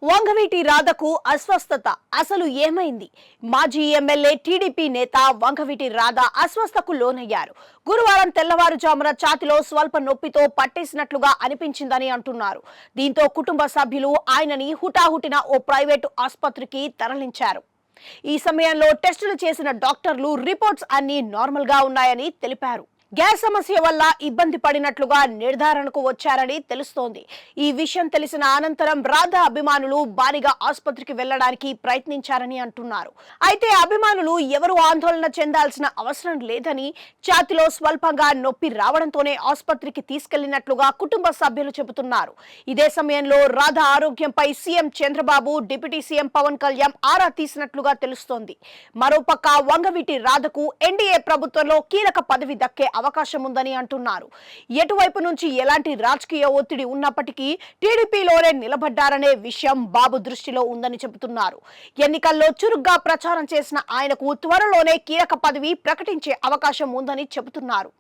వంగవీటి రాధకు అస్వస్థత అసలు ఏమైంది? మాజీ ఎమ్మెల్యే టీడీపీ నేత వంగవీటి రాధ అస్వస్థతకు లోనయ్యారు. గురువారం తెల్లవారుజామున ఛాతీలో స్వల్ప నొప్పితో పట్టేసినట్లుగా అనిపించిందని అంటున్నారు. దీంతో కుటుంబ సభ్యులు ఆయనని హుటాహుటిన ఓ ప్రైవేటు ఆసుపత్రికి తరలించారు. ఈ సమయంలో టెస్టులు చేసిన డాక్టర్లు రిపోర్ట్స్ అన్ని నార్మల్ గా ఉన్నాయని తెలిపారు. గ్యాస్ సమస్య వల్ల ఇబ్బంది పడినట్లుగా నిర్ధారణకు వచ్చారని తెలుస్తోంది. ఈ విషయం తెలిసిన అనంతరం రాధా అభిమానులు భారీగా ఆసుపత్రికి వెళ్లడానికి ప్రయత్నించారని అంటున్నారు. అయితే అభిమానులు ఎవరూ ఆందోళన చెందాల్సిన అవసరం లేదని, ఛాతీలో స్వల్పంగా నొప్పి రావడంతోనే ఆసుపత్రికి తీసుకెళ్లినట్లుగా కుటుంబ సభ్యులు చెబుతున్నారు. ఇదే సమయంలో రాధా ఆరోగ్యంపై CM Chandrababu, deputy CM Pawan Kalyan ఆరా తీసినట్లుగా తెలుస్తోంది. మరోపక్క వంగవీటి రాధకు ఎన్డీఏ ప్రభుత్వంలో కీలక పదవి దక్కే అవకాశం ఉందని అంటున్నారు. ఎటువైపు నుంచి ఎలాంటి రాజకీయ ఒత్తిడి ఉన్నప్పటికీ టీడీపీలోనే నిలబడ్డారనే విషయం బాబు దృష్టిలో ఉందని చెబుతున్నారు. ఎన్నికల్లో చురుగ్గా ప్రచారం చేసిన ఆయనకు త్వరలోనే కీలక పదవి ప్రకటించే అవకాశం ఉందని చెబుతున్నారు.